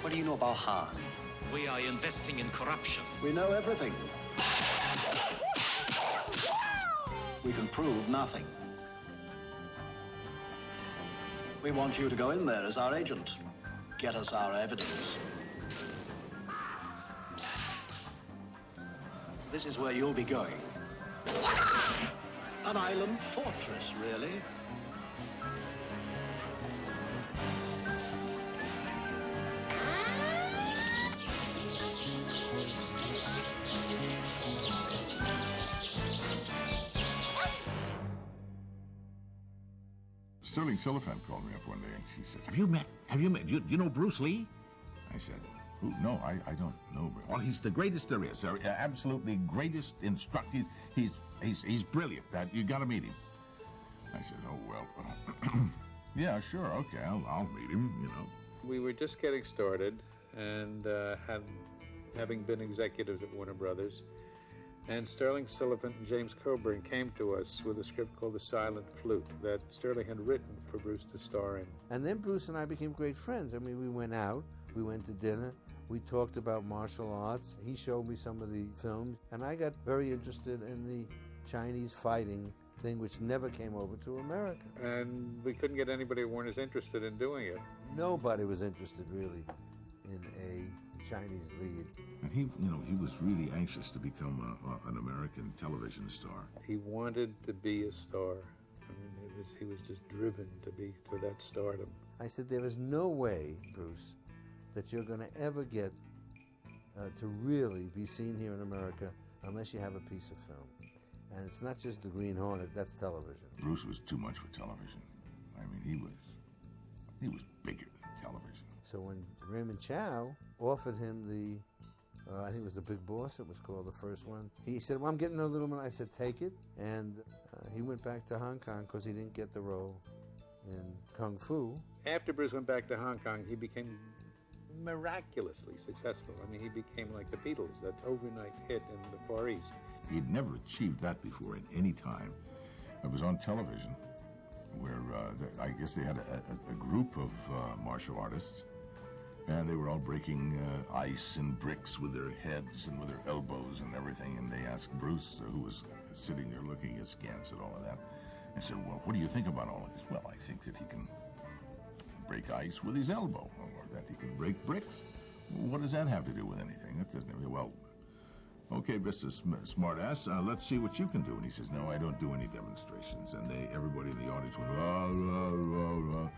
What do you know about Han? We are investing in corruption. We know everything. We can prove nothing. We want you to go in there as our agent. Get us our evidence. This is where you'll be going. An island fortress, really. Sterling Silliphant called me up one day and she says, Have you met, you know Bruce Lee? I said, who? No, I don't know. Well, he's the greatest there is. Absolutely greatest instructor. He's brilliant. You got to meet him. I said, oh, well, yeah, sure, okay, I'll meet him, you know. We were just getting started and having been executives at Warner Brothers. And Sterling Silliphant and James Coburn came to us with a script called The Silent Flute that Sterling had written for Bruce to star in. And then Bruce and I became great friends. I mean, we went out, we went to dinner, we talked about martial arts. He showed me some of the films, and I got very interested in the Chinese fighting thing, which never came over to America. And we couldn't get anybody at Warner's interested in doing it. Nobody was interested, really, in a Chinese lead. And he was really anxious to become an American television star. He wanted to be a star. I mean, he was just driven to that stardom. I said, there is no way, Bruce, that you're going to ever get to really be seen here in America unless you have a piece of film. And it's not just the Green Hornet, that's television. Bruce was too much for television. I mean, he was bigger than television. So when Raymond Chow offered him the, I think it was The Big Boss, it was called, the first one, he said, well, I'm getting a little bit. I said, take it. And he went back to Hong Kong because he didn't get the role in Kung Fu. After Bruce went back to Hong Kong, he became miraculously successful. I mean, he became like the Beatles, that overnight hit in the Far East. He'd never achieved that before in any time. It was on television where I guess they had a group of martial artists, and they were all breaking ice and bricks with their heads and with their elbows and everything, and they asked Bruce, who was sitting there looking askance at all of that, and said, well, what do you think about all of this? Well, I think that he can break ice with his elbow, or that he can break bricks. What does that have to do with anything? That doesn't have, well, okay, Mr. Smartass, let's see what you can do. And he says, no, I don't do any demonstrations. And everybody in the audience went, rah, rah, rah, rah.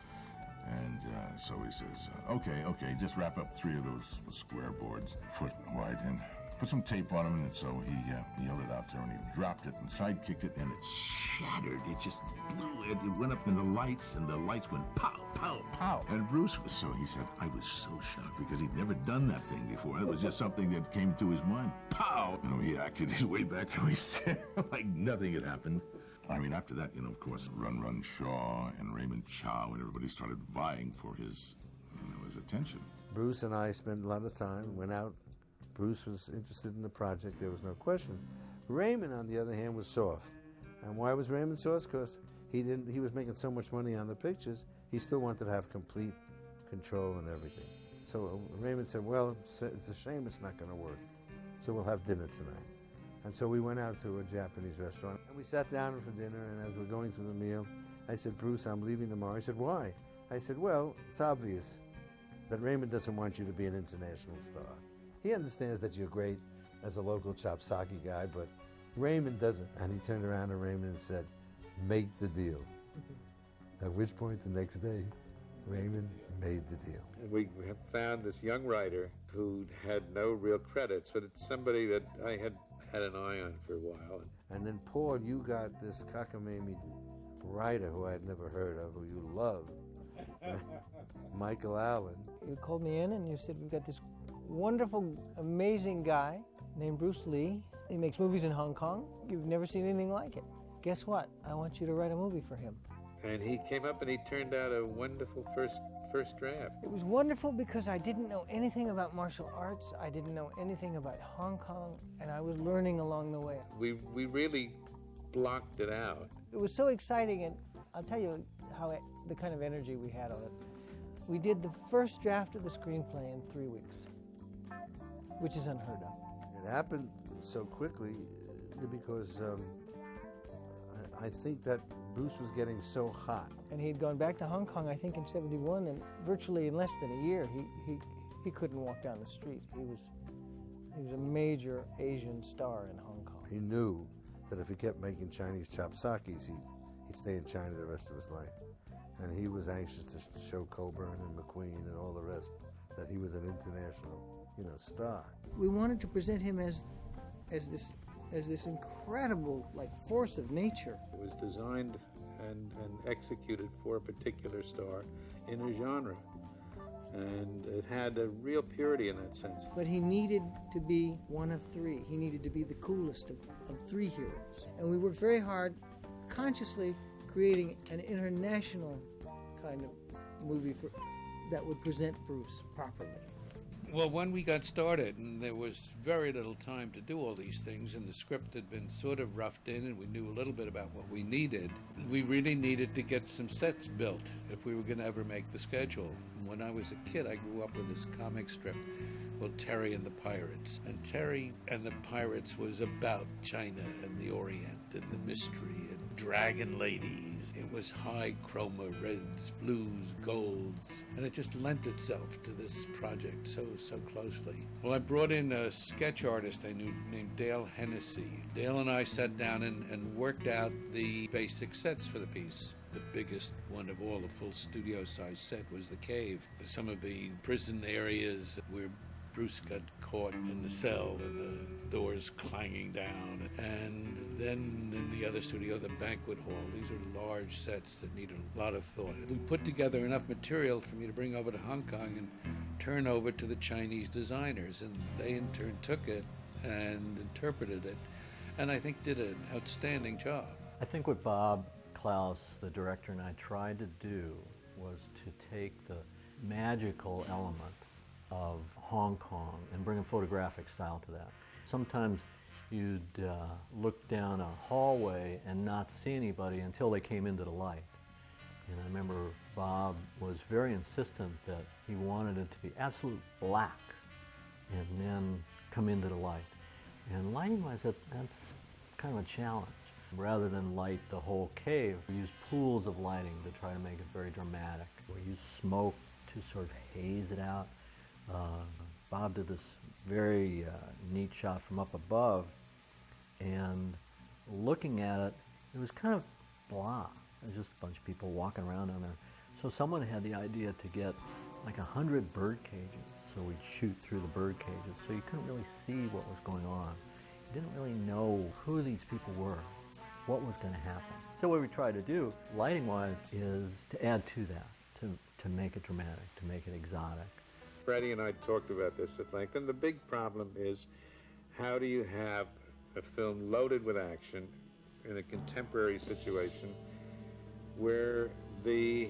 And so he says, okay, just wrap up 3 of those square boards, foot wide, and put some tape on them. And so he held it out there, and he dropped it and side-kicked it, and it shattered. It just blew. It went up in the lights, and the lights went pow, pow, pow. And Bruce was he said, I was so shocked because he'd never done that thing before. It was just something that came to his mind. Pow! He acted his way back to his chair like nothing had happened. I mean, after that, of course, Run Run Shaw and Raymond Chow and everybody started vying for his attention. Bruce and I spent a lot of time, went out. Bruce was interested in the project, there was no question. Raymond, on the other hand, was soft. And why was Raymond soft? Because he was making so much money on the pictures, he still wanted to have complete control and everything. So Raymond said, well, it's a shame it's not going to work. So we'll have dinner tonight. And so we went out to a Japanese restaurant, and we sat down for dinner, and as we're going through the meal, I said, Bruce, I'm leaving tomorrow. He said, why? I said, well, it's obvious that Raymond doesn't want you to be an international star. He understands that you're great as a local chop sake guy, but Raymond doesn't. And he turned around to Raymond and said, make the deal. At which point, the next day, Raymond made the deal. We have found this young writer who had no real credits, but it's somebody that I had an eye on for a while. And then, Paul, you got this cockamamie writer who I had never heard of, who you love, Michael Allen. You called me in and you said, we've got this wonderful, amazing guy named Bruce Lee. He makes movies in Hong Kong. You've never seen anything like it. Guess what? I want you to write a movie for him. And he came up and he turned out a wonderful first draft. It was wonderful because I didn't know anything about martial arts. I didn't know anything about Hong Kong, and I was learning along the way. We really blocked it out. It was so exciting, and I'll tell you the kind of energy we had on it. We did the first draft of the screenplay in 3 weeks, which is unheard of. It happened so quickly because I think that Bruce was getting so hot. And he'd gone back to Hong Kong, I think, in '71, and virtually in less than a year, he couldn't walk down the street. He was a major Asian star in Hong Kong. He knew that if he kept making Chinese chopsakis, he'd stay in China the rest of his life. And he was anxious to show Coburn and McQueen and all the rest that he was an international, star. We wanted to present him as this incredible force of nature. It was designed and executed for a particular star in a genre. And it had a real purity in that sense. But he needed to be one of three. He needed to be the coolest of three heroes. And we worked very hard, consciously creating an international kind of movie that would present Bruce properly. Well, when we got started, and there was very little time to do all these things, and the script had been sort of roughed in, and we knew a little bit about what we needed, we really needed to get some sets built if we were going to ever make the schedule. When I was a kid, I grew up with this comic strip called Terry and the Pirates. And Terry and the Pirates was about China and the Orient and the mystery and dragon ladies. It was high chroma, reds, blues, golds, and it just lent itself to this project so closely. Well, I brought in a sketch artist I knew named Dale Hennessy. Dale and I sat down and worked out the basic sets for the piece. The biggest one of all, the full studio-sized set, was the cave. Some of the prison areas where Bruce got caught in the cell and the doors clanging down. And then in the other studio, the banquet hall. These are large sets that need a lot of thought. We put together enough material for me to bring over to Hong Kong and turn over to the Chinese designers. And they in turn took it and interpreted it, and I think did an outstanding job. I think what Bob Klaus, the director, and I tried to do was to take the magical element of Hong Kong and bring a photographic style to that. Sometimes you'd look down a hallway and not see anybody until they came into the light. And I remember Bob was very insistent that he wanted it to be absolute black and then come into the light. And lighting-wise, that's kind of a challenge. Rather than light the whole cave, we used pools of lighting to try to make it very dramatic. We used smoke to sort of haze it out. Bob did this very neat shot from up above, and looking at it, it was kind of blah. It was just a bunch of people walking around on there. So someone had the idea to get like 100 bird cages. So we'd shoot through the bird cages, so you couldn't really see what was going on. You didn't really know who these people were, what was going to happen. So what we try to do, lighting-wise, is to add to that, to make it dramatic, to make it exotic. Freddie and I talked about this at length, and the big problem is how do you have a film loaded with action in a contemporary situation where the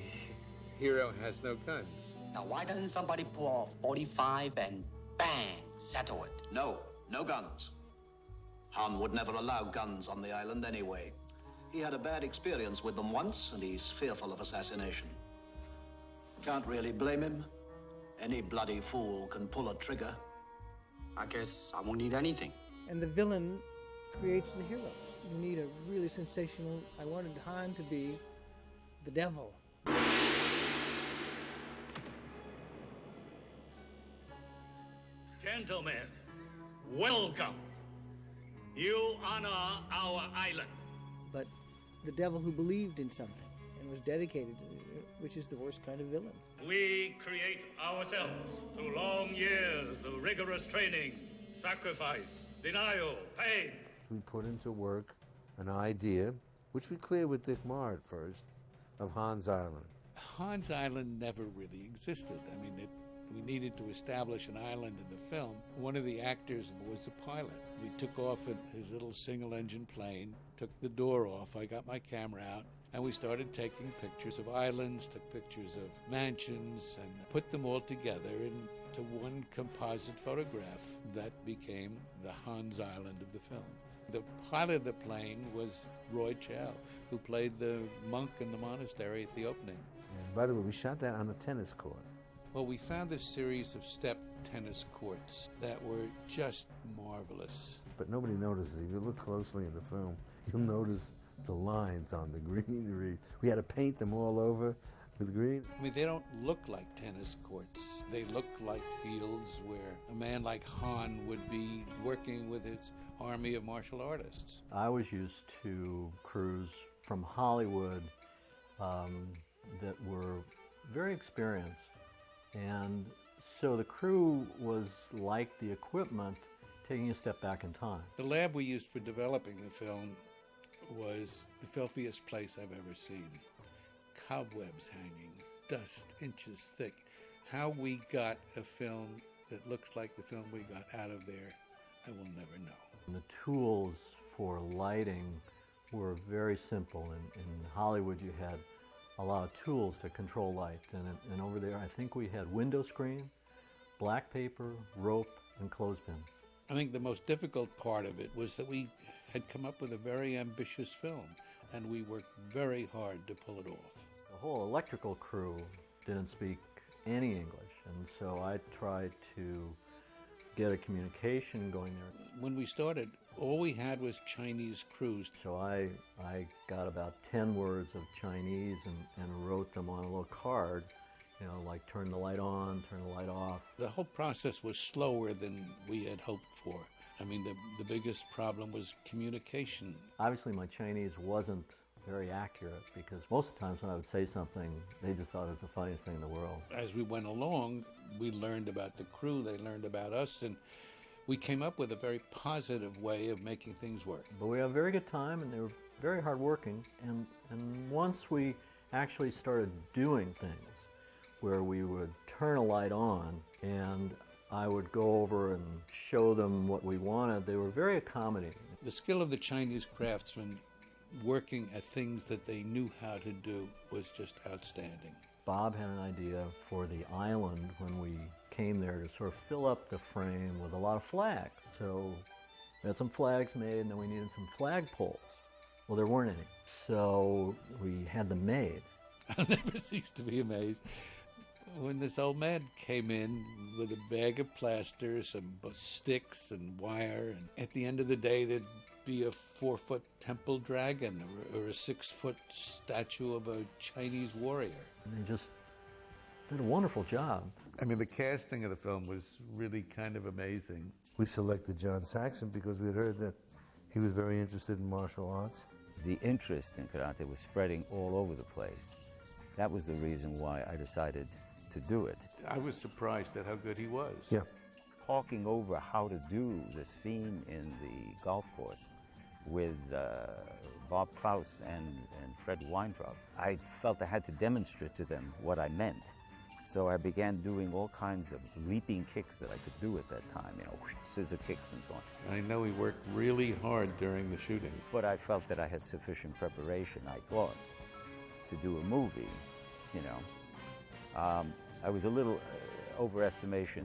hero has no guns? Now, why doesn't somebody pull off 45 and bang, settle it? No guns. Han would never allow guns on the island anyway. He had a bad experience with them once, and he's fearful of assassination. Can't really blame him. Any bloody fool can pull a trigger. I guess I won't need anything. And the villain creates the hero. You need a really sensational... I wanted Han to be the devil. Gentlemen, welcome. You honor our island. But the devil who believed in something and was dedicated to it, which is the worst kind of villain. We create ourselves through long years of rigorous training, sacrifice, denial, pain. We put into work an idea, which we cleared with Dick Marr at first, of Hans Island. Hans Island never really existed. I mean, we needed to establish an island in the film. One of the actors was a pilot. We took off in his little single-engine plane, took the door off, I got my camera out, and we started taking pictures of islands, took pictures of mansions, and put them all together into one composite photograph that became the Hans Island of the film. The pilot of the plane was Roy Chow, who played the monk in the monastery at the opening. By the way, we shot that on a tennis court. Well, we found a series of step tennis courts that were just marvelous. But nobody notices. If you look closely in the film, you'll notice the lines on the greenery. We had to paint them all over with green. I mean, they don't look like tennis courts. They look like fields where a man like Han would be working with his army of martial artists. I was used to crews from Hollywood that were very experienced. And so the crew was like the equipment, taking a step back in time. The lab we used for developing the film was the filthiest place I've ever seen. Cobwebs hanging, dust inches thick. How we got a film that looks like the film we got out of there, I will never know. And the tools for lighting were very simple. In Hollywood, you had a lot of tools to control light. And over there, I think we had window screen, black paper, rope, and clothespin. I think the most difficult part of it was that we had come up with a very ambitious film, and we worked very hard to pull it off. The whole electrical crew didn't speak any English, and so I tried to get a communication going there. When we started, all we had was Chinese crews. So I got about 10 words of Chinese and wrote them on a little card, like turn the light on, turn the light off. The whole process was slower than we had hoped for. I mean, the biggest problem was communication. Obviously, my Chinese wasn't very accurate because most of the times when I would say something, they just thought it was the funniest thing in the world. As we went along, we learned about the crew, they learned about us, and we came up with a very positive way of making things work. But we had a very good time, and they were very hardworking. And once we actually started doing things where we would turn a light on and I would go over and show them what we wanted, they were very accommodating. The skill of the Chinese craftsmen working at things that they knew how to do was just outstanding. Bob had an idea for the island when we came there to sort of fill up the frame with a lot of flags. So we had some flags made, and then we needed some flagpoles. Well, there weren't any, so we had them made. I'll never cease to be amazed when this old man came in with a bag of plaster, some sticks and wire, and at the end of the day there'd be a 4-foot temple dragon or a 6-foot statue of a Chinese warrior. And they just did a wonderful job. I mean, the casting of the film was really kind of amazing. We selected John Saxon because we had heard that he was very interested in martial arts. The interest in karate was spreading all over the place. That was the reason why I decided to do it. I was surprised at how good he was. Yeah. Talking over how to do the scene in the golf course with Bob Klaus and Fred Weintraub, I felt I had to demonstrate to them what I meant. So I began doing all kinds of leaping kicks that I could do at that time, scissor kicks and so on. I know he worked really hard during the shooting. But I felt that I had sufficient preparation, I thought, to do a movie, I was a little overestimation.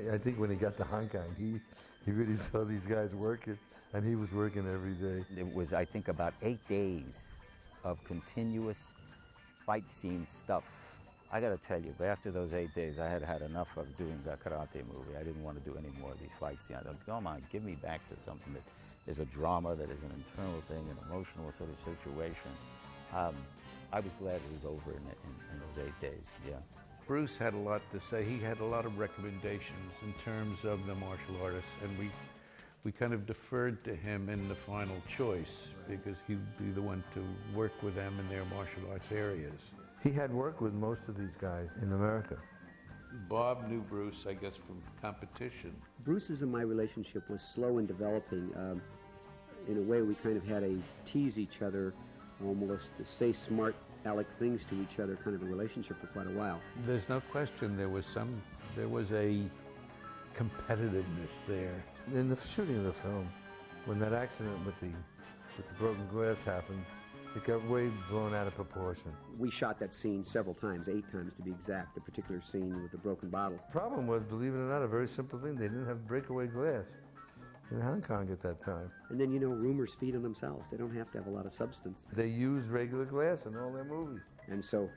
Yeah, I think when he got to Hong Kong, he really saw these guys working, and he was working every day. It was, I think, about 8 days of continuous fight scene stuff. I got to tell you, but after those 8 days, I had had enough of doing a karate movie. I didn't want to do any more of these fight scenes. I thought, come on, give me back to something that is a drama, that is an internal thing, an emotional sort of situation. I was glad it was over in those 8 days, yeah. Bruce had a lot to say. He had a lot of recommendations in terms of the martial artists, and we kind of deferred to him in the final choice because he'd be the one to work with them in their martial arts areas. He had worked with most of these guys in America. Bob knew Bruce, I guess, from competition. Bruce's and my relationship was slow in developing. In a way, we kind of had a tease each other, almost to say smart aleck things to each other, kind of a relationship for quite a while. There's no question there was a competitiveness there. In the shooting of the film, when that accident with the broken glass happened, it got way blown out of proportion. We shot that scene several times, 8 times to be exact, the particular scene with the broken bottles. The problem was, believe it or not, a very simple thing. They didn't have breakaway glass in Hong Kong at that time. And then, rumors feed on themselves. They don't have to have a lot of substance. They used regular glass in all their movies. And so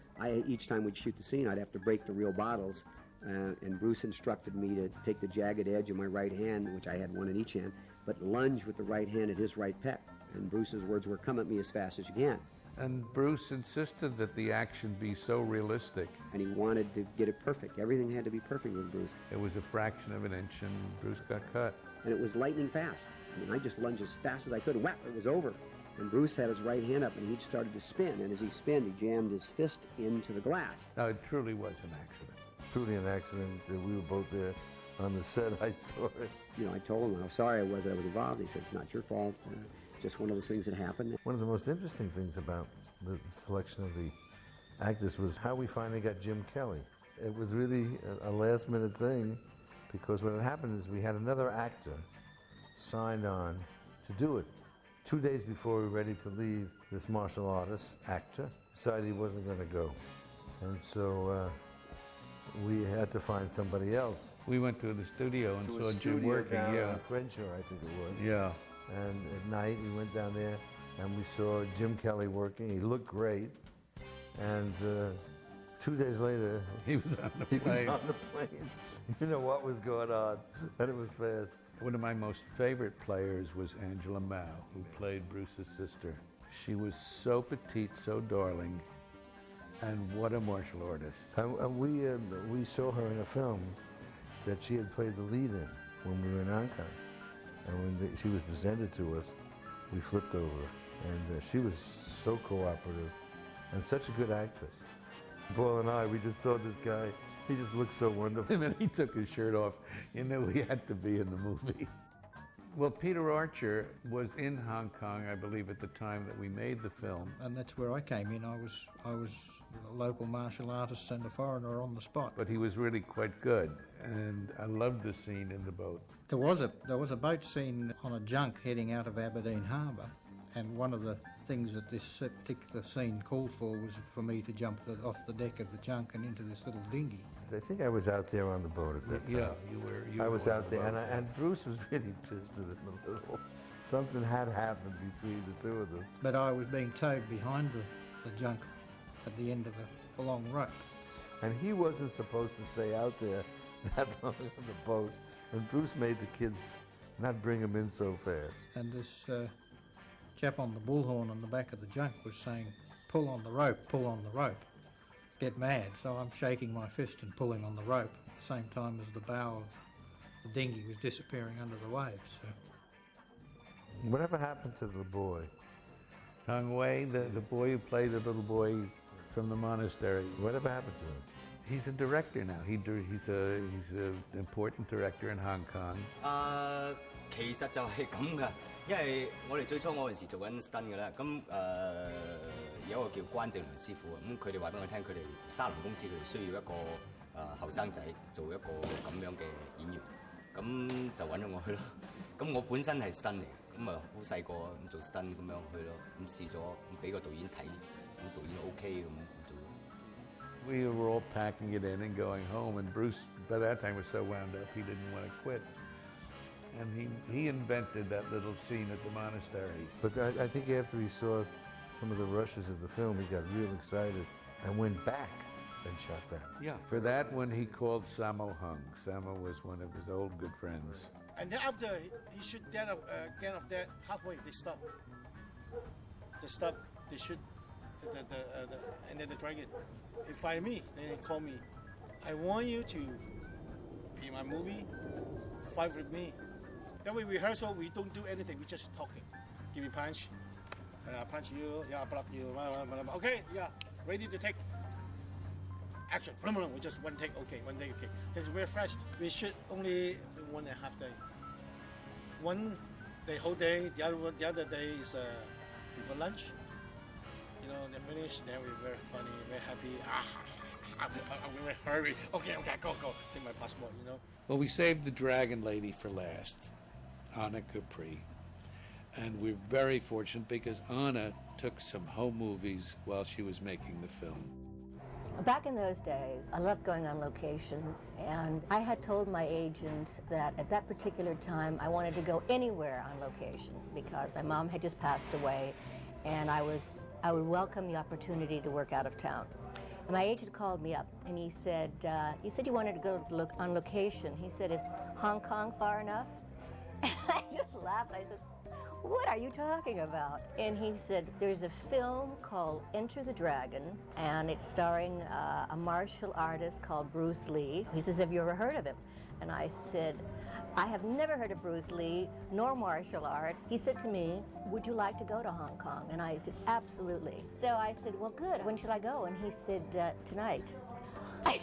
each time we'd shoot the scene, I'd have to break the real bottles. And Bruce instructed me to take the jagged edge of my right hand, which I had one in each hand, but lunge with the right hand at his right pec. And Bruce's words were, "Come at me as fast as you can." And Bruce insisted that the action be so realistic. And he wanted to get it perfect. Everything had to be perfect with Bruce. It was a fraction of an inch, and Bruce got cut. And it was lightning fast. I mean, I just lunged as fast as I could, and whap, it was over. And Bruce had his right hand up, and he started to spin. And as he spun, he jammed his fist into the glass. No, it truly was an accident. Truly an accident. We were both there on the set. I saw it. You know, I told him how sorry I was involved. He said, "It's not your fault. Just one of those things that happened." One of the most interesting things about the selection of the actors was how we finally got Jim Kelly. It was really a last-minute thing, because what had happened is we had another actor signed on to do it. 2 days before we were ready to leave, this martial artist actor decided he wasn't going to go. And so we had to find somebody else. We went to the studio and saw Jim working. Down Yeah, on Crenshaw, I think it was. yeah. And at night we went down there and we saw Jim Kelly working. He looked great. And 2 days later, He was on the he plane. was on the plane. You know what was going on, and it was fast. One of my most favorite players was Angela Mao, who played Bruce's sister. She was so petite, so darling, and what a martial artist. And we saw her in a film that she had played the lead in when we were in Hong Kong. And when she was presented to us, we flipped over. And she was so cooperative and such a good actress. Paul and I, we just saw this guy. He just looked so wonderful. And then he took his shirt off. You knew he had to be in the movie. Well, Peter Archer was in Hong Kong, I believe, at the time that we made the film. And that's where I came in. I was a local martial artist and a foreigner on the spot. But he was really quite good, and I loved the scene in the boat. There was a boat scene on a junk heading out of Aberdeen Harbour, and one of the things that this particular scene called for was for me to jump off the deck of the junk and into this little dinghy. I think I was out there on the boat at that time. Yeah, you were. I was were on out the there, boat. and Bruce was really pissed at him a little. Something had happened between the two of them. But I was being towed behind the junk at the end of a long rope. And he wasn't supposed to stay out there that long on the boat. And Bruce made the kids not bring him in so fast. And this chap on the bullhorn on the back of the junk was saying, "Pull on the rope, pull on the rope." Get mad. So I'm shaking my fist and pulling on the rope at the same time as the bow of the dinghy was disappearing under the waves. So. Whatever happened to the boy? Tong Wei, the boy who played the little boy from the monastery. Whatever happened to him? He's a director now. He's an important director in Hong Kong. 其實就係咁噶，因為我哋最初我嗰陣時做緊 stunt 嘅啦，咁有一個叫關正良師傅，咁佢哋話俾我聽，佢哋沙龍公司佢哋需要一個後生仔做一個咁樣嘅演員，咁就揾咗我去咯。咁我本身係 stunt 嚟，咁啊好細個咁做 stunt 咁樣去咯，咁試咗，咁俾個導演睇，咁導演 OK 咁做。We were all packing it in and going home, and Bruce, by that time, was so wound up he didn't want to quit. And he invented that little scene at the monastery. But I think after he saw some of the rushes of the film, he got real excited and went back and shot that. Yeah. For that one, he called Sammo Hung. Sammo was one of his old good friends. And then after he shoot get off that, halfway they stop. They stop. They shoot. And then they drag it. They find me. Then they call me. I want you to be in my movie. Fight with me. Then we rehearsal. We don't do anything. We just talking. Give me punch. And I punch you. Yeah, block you. Okay. Yeah. Ready to take action. We just one take. Okay. One take. Okay. Because we're fresh. We shoot only 1.5 days. One day whole day. The other day is for lunch. You know, they finish, then we're very funny, very happy. I'm very hurry. Okay, go. Take my passport, you know. Well, we saved the Dragon Lady for last, Anna Capri. And we're very fortunate because Anna took some home movies while she was making the film. Back in those days, I loved going on location, and I had told my agent that at that particular time I wanted to go anywhere on location because my mom had just passed away, and I was I would welcome the opportunity to work out of town. And my agent called me up and he said, you said you wanted to go on location. He said, is Hong Kong far enough? And I just laughed. I said, what are you talking about? And he said, there's a film called Enter the Dragon, and it's starring a martial artist called Bruce Lee. He says, have you ever heard of him? And I said, I have never heard of Bruce Lee, nor martial arts. He said to me, would you like to go to Hong Kong? And I said, absolutely. So I said, well, good. When should I go? And he said, tonight. I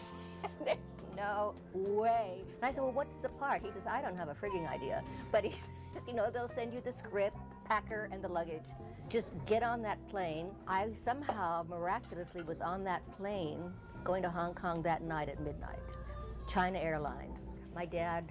said, no way. And I said, well, what's the part? He says, I don't have a frigging idea. But he says, you know, they'll send you the script, packer, and the luggage. Just get on that plane. I somehow miraculously was on that plane going to Hong Kong that night at midnight. China Airlines. My dad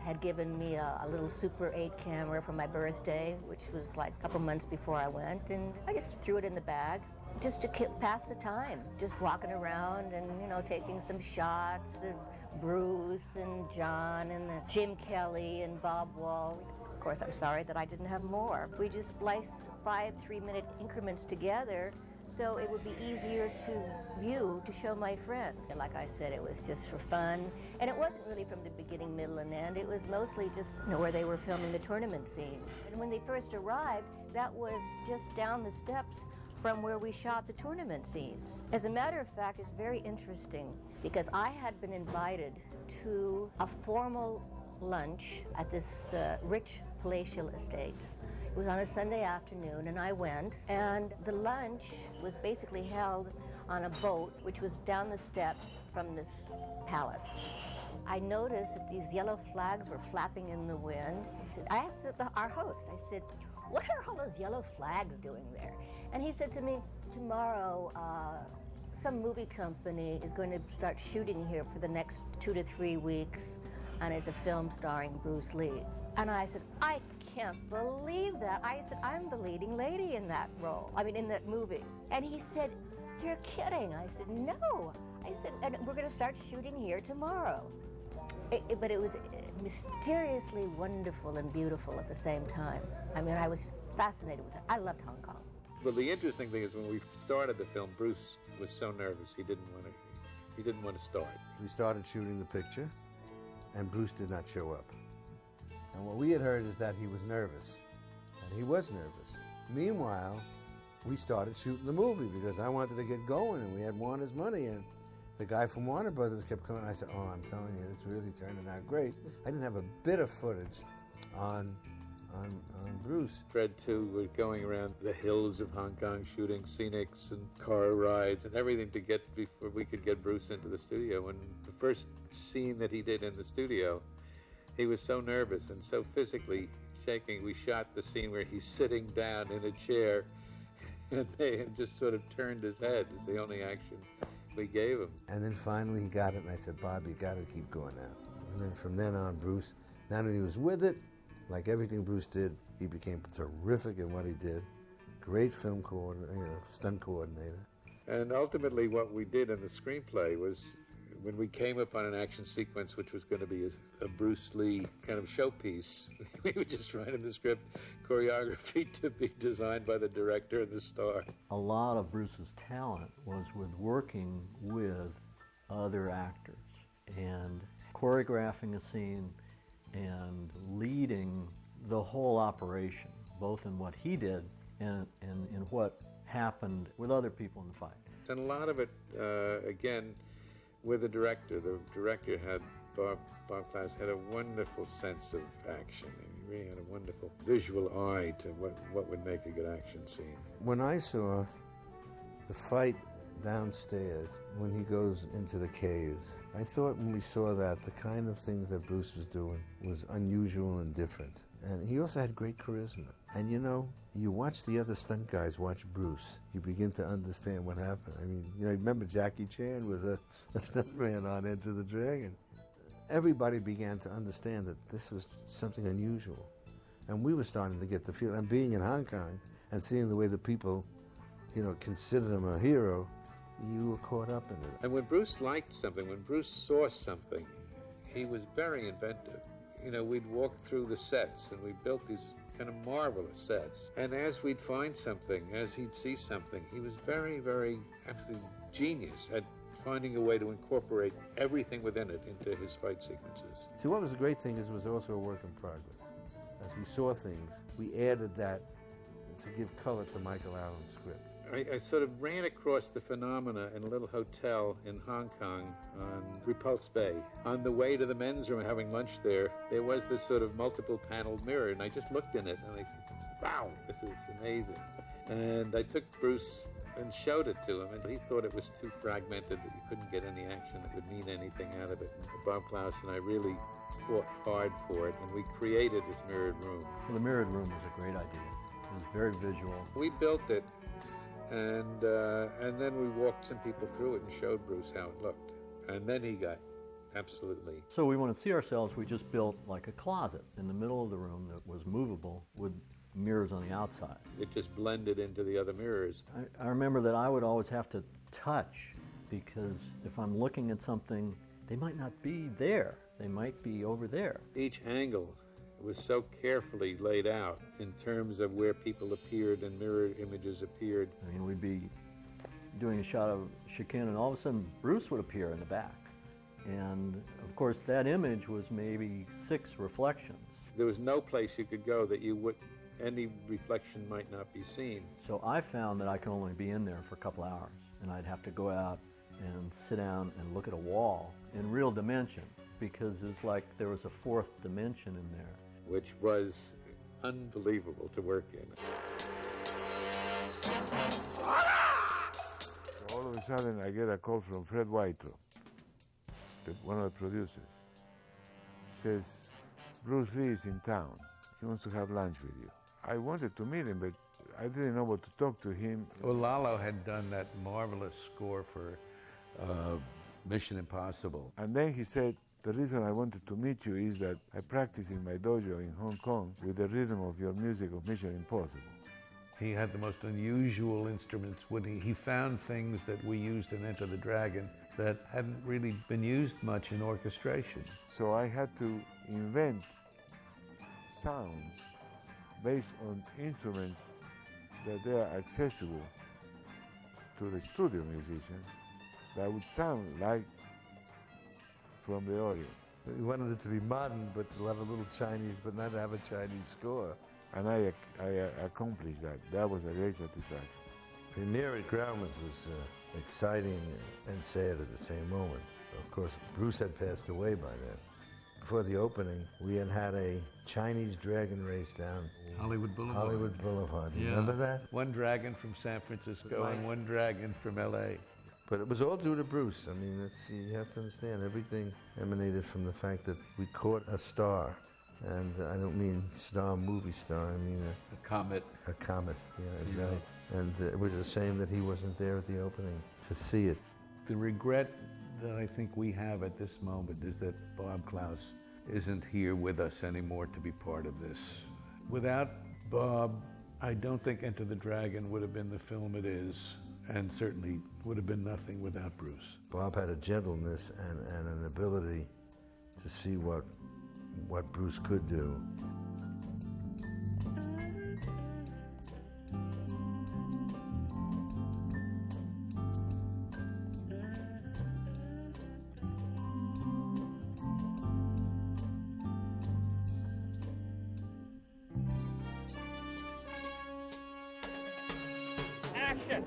had given me a little Super 8 camera for my birthday, which was like a couple months before I went, and I just threw it in the bag just to pass the time, just walking around and, you know, taking some shots of Bruce and John and Jim Kelly and Bob Wall. Of course, I'm sorry that I didn't have more. We just spliced 5 3-minute increments together so it would be easier to view, to show my friends. And like I said, it was just for fun. And it wasn't really from the beginning, middle, and end. It was mostly just, you know, where they were filming the tournament scenes. And when they first arrived, that was just down the steps from where we shot the tournament scenes. As a matter of fact, it's very interesting because I had been invited to a formal lunch at this rich palatial estate. It was on a Sunday afternoon, and I went, and the lunch was basically held on a boat, which was down the steps from this palace. I noticed that these yellow flags were flapping in the wind. I asked our host, I said, what are all those yellow flags doing there? And he said to me, tomorrow, some movie company is going to start shooting here for the next 2 to 3 weeks, and it's a film starring Bruce Lee. And I said, I can't believe that. I said, I'm the leading lady in that role, in that movie. And he said, you're kidding. I said, no. I said, and we're going to start shooting here tomorrow. But it was mysteriously wonderful and beautiful at the same time. I was fascinated with it. I loved Hong Kong. Well, the interesting thing is when we started the film, Bruce was so nervous he didn't want to start. We started shooting the picture, and Bruce did not show up. And what we had heard is that he was nervous, and he was nervous. Meanwhile, we started shooting the movie because I wanted to get going, and we had Warner's money, and the guy from Warner Brothers kept coming. I said, oh, I'm telling you, it's really turning out great. I didn't have a bit of footage on Bruce. Fred, too, was going around the hills of Hong Kong shooting scenics and car rides and everything to get before we could get Bruce into the studio. And the first scene that he did in the studio, he was so nervous and so physically shaking. We shot the scene where he's sitting down in a chair and just sort of turned his head. It's the only action we gave him. And then finally he got it, and I said, Bob, you got to keep going now. And then from then on, Bruce, now that he was with it, like everything Bruce did, he became terrific in what he did. Great film coordinator, stunt coordinator. And ultimately what we did in the screenplay was when we came upon an action sequence which was going to be a Bruce Lee kind of showpiece, we would just write in the script choreography to be designed by the director and the star. A lot of Bruce's talent was with working with other actors and choreographing a scene and leading the whole operation, both in what he did and in what happened with other people in the fight. And a lot of it, again, with the director. The director had, Bob Klaus, had a wonderful sense of action. He really had a wonderful visual eye to what would make a good action scene. When I saw the fight downstairs, when he goes into the caves, I thought when we saw that, the kind of things that Bruce was doing was unusual and different. And he also had great charisma. And you watch the other stunt guys watch Bruce, you begin to understand what happened. Remember Jackie Chan was a stuntman on Enter the Dragon. Everybody began to understand that this was something unusual. And we were starting to get the feel, and being in Hong Kong and seeing the way the people, considered him a hero, you were caught up in it. And when Bruce liked something, when Bruce saw something, he was very inventive. We'd walk through the sets and we built these kind of marvelous sets. And as we'd find something, as he'd see something, he was very, very absolutely genius at finding a way to incorporate everything within it into his fight sequences. See, what was the great thing is it was also a work in progress. As we saw things, we added that to give color to Michael Allen's script. I sort of ran across the phenomena in a little hotel in Hong Kong on Repulse Bay. On the way to the men's room having lunch there was this sort of multiple paneled mirror, and I just looked in it and I thought, wow, this is amazing. And I took Bruce and showed it to him, and he thought it was too fragmented, that you couldn't get any action that would mean anything out of it. And Bob Klaus and I really fought hard for it, and we created this mirrored room. Well, the mirrored room was a great idea. It was very visual. We built it, and then we walked some people through it and showed Bruce how it looked. And then he got absolutely... So we want to see ourselves, we just built like a closet in the middle of the room that was movable with mirrors on the outside. It just blended into the other mirrors. I remember that I would always have to touch, because if I'm looking at something, they might not be there. They might be over there. Each angle was so carefully laid out in terms of where people appeared and mirror images appeared. I mean, we'd be doing a shot of Chicane, and all of a sudden Bruce would appear in the back. And of course, that image was maybe 6 reflections. There was no place you could go that any reflection might not be seen. So I found that I could only be in there for a couple hours, and I'd have to go out and sit down and look at a wall in real dimension, because it's like there was a 4th dimension in there. Which was unbelievable to work in. All of a sudden, I get a call from Fred Whitelaw, one of the producers. He says, Bruce Lee is in town. He wants to have lunch with you. I wanted to meet him, but I didn't know what to talk to him. Well, Lalo had done that marvelous score for Mission Impossible. And then he said, the reason I wanted to meet you is that I practice in my dojo in Hong Kong with the rhythm of your music of Mission Impossible. He had the most unusual instruments. He found things that we used in Enter the Dragon that hadn't really been used much in orchestration. So I had to invent sounds based on instruments that they are accessible to the studio musicians that would sound like from the audience. We wanted it to be modern, but to have a little Chinese, but not have a Chinese score. And I accomplished that. That was a great satisfaction. Premiere at Grauman's was exciting and sad at the same moment. Of course, Bruce had passed away by then. Before the opening, we had a Chinese dragon race down Hollywood Boulevard. Hollywood Boulevard. You remember that? One dragon from San Francisco and one dragon from L.A. But it was all due to Bruce. I mean, you have to understand, everything emanated from the fact that we caught a star. And I don't mean star, movie star, I mean a comet. A comet, yeah, exactly. And it was a shame that he wasn't there at the opening to see it. The regret that I think we have at this moment is that Bob Klaus isn't here with us anymore to be part of this. Without Bob, I don't think Enter the Dragon would have been the film it is, and certainly would have been nothing without Bruce. Bob had a gentleness and an ability to see what Bruce could do. Action!